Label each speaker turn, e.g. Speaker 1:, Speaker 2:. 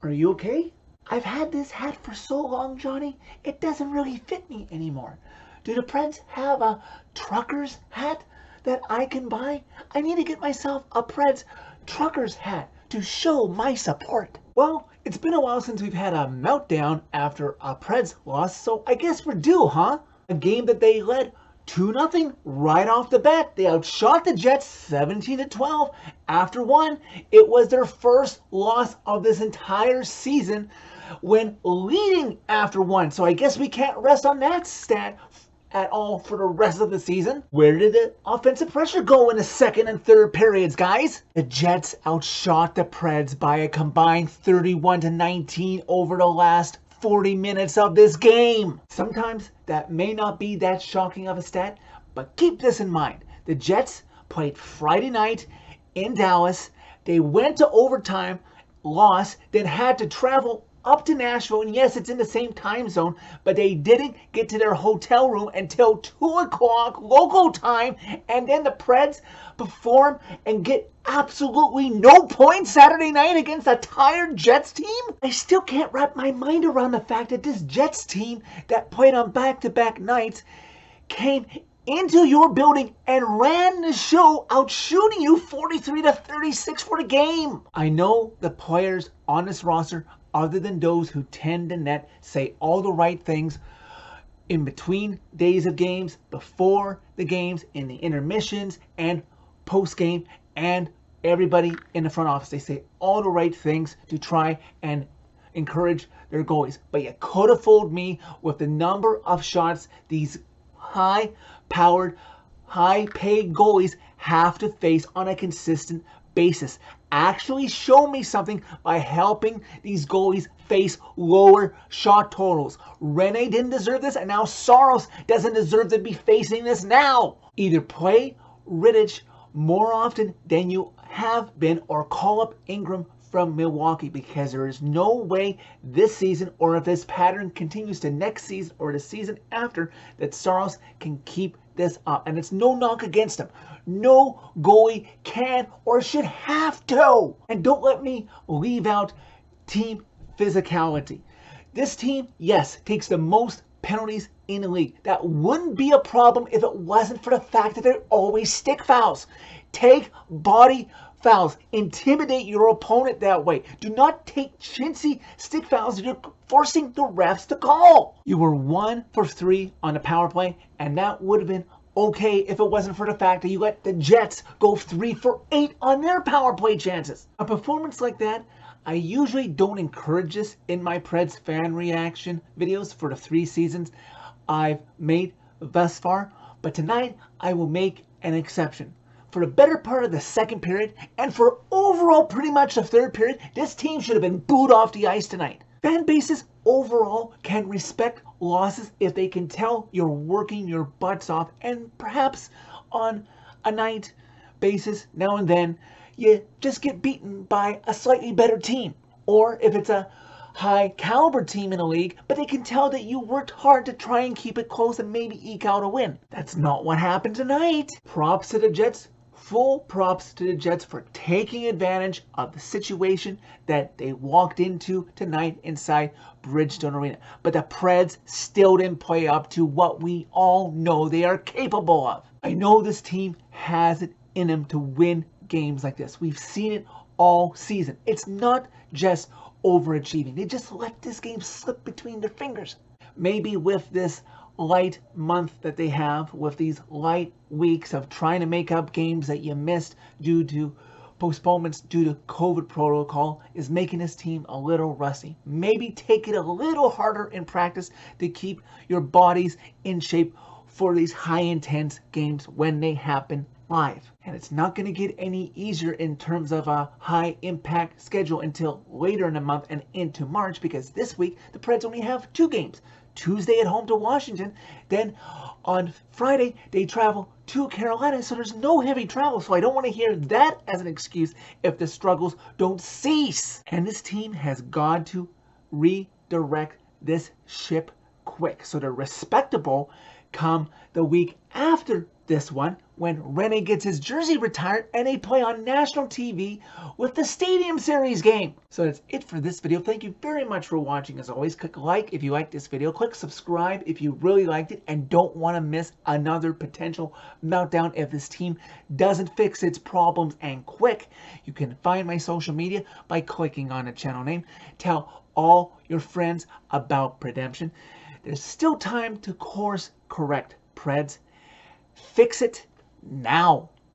Speaker 1: Are you okay? I've had this hat for so long, Johnny, it doesn't really fit me anymore. Do the Preds have a trucker's hat that I can buy? I need to get myself a Preds trucker's hat to show my support. Well, it's been a while since we've had a meltdown after a Preds loss, so I guess we're due, huh? A game that they led 2-0 right off the bat. They outshot the Jets 17-12. After one, it was their first loss of this entire season when leading after one. So I guess we can't rest on that stat at all for the rest of the season. Where did the offensive pressure go in the second and third periods, guys? The Jets outshot the Preds by a combined 31-19 over the last 40 minutes of this game. Sometimes that may not be that shocking of a stat, but keep this in mind. The Jets played Friday night in Dallas. They went to overtime, lost, then had to travel up to Nashville, and yes, it's in the same time zone, but they didn't get to their hotel room until 2 o'clock local time, and then the Preds perform and get absolutely no points Saturday night against a tired Jets team? I still can't wrap my mind around the fact that this Jets team that played on back-to-back nights came into your building and ran the show, outshooting you 43-36 for the game. I know the players on this roster, other than those who tend to net, say all the right things in between days of games, before the games, in the intermissions, and post-game, and everybody in the front office. They say all the right things to try and encourage their goalies. But you could have fooled me with the number of shots these high-powered, high-paid goalies have to face on a consistent basis. Actually show me something by helping these goalies face lower shot totals. Rene didn't deserve this, and now Saros doesn't deserve to be facing this now. Either play Rittich more often than you have been, or call up Ingram from Milwaukee, because there is no way this season, or if this pattern continues to next season or the season after, that Saros can keep this up. And it's no knock against him. No goalie can or should have to. And don't let me leave out team physicality. This team, yes, takes the most penalties in the league. That wouldn't be a problem if it wasn't for the fact that they're always stick fouls. Take body fouls. Intimidate your opponent that way. Do not take chintzy stick fouls that you're forcing the refs to call. You were 1 for 3 on the power play, and that would have been okay if it wasn't for the fact that you let the Jets go 3 for 8 on their power play chances. A performance like that, I usually don't encourage this in my Preds fan reaction videos for the 3 seasons I've made thus far, but tonight I will make an exception. For the better part of the second period, and for overall pretty much the third period, this team should have been booed off the ice tonight. Fan bases overall can respect losses if they can tell you're working your butts off, and perhaps on a night basis now and then you just get beaten by a slightly better team. Or if it's a high caliber team in the league, but they can tell that you worked hard to try and keep it close and maybe eke out a win. That's not what happened tonight. Props to the Jets. Full props to the Jets for taking advantage of the situation that they walked into tonight inside Bridgestone Arena. But the Preds still didn't play up to what we all know they are capable of. I know this team has it in them to win games like this. We've seen it all season. It's not just overachieving. They just let this game slip between their fingers. Maybe with this light month that they have, with these light weeks of trying to make up games that you missed due to postponements due to COVID protocol, is making this team a little rusty. Maybe take it a little harder in practice to keep your bodies in shape for these high intense games when they happen live. And it's not going to get any easier in terms of a high impact schedule until later in the month and into March, because this week the Preds only have 2 games. Tuesday at home to Washington, then on Friday they travel to Carolina, so there's no heavy travel. So I don't want to hear that as an excuse if the struggles don't cease. And this team has got to redirect this ship quick so they're respectable come the week after this one when Rene gets his jersey retired and they play on national TV with the Stadium Series game. So that's it for this video. Thank you very much for watching. As always, click like if you liked this video. Click subscribe if you really liked it and don't want to miss another potential meltdown if this team doesn't fix its problems and quick. You can find my social media by clicking on the channel name. Tell all your friends about Predemption. There's still time to course correct, Preds. Fix it now.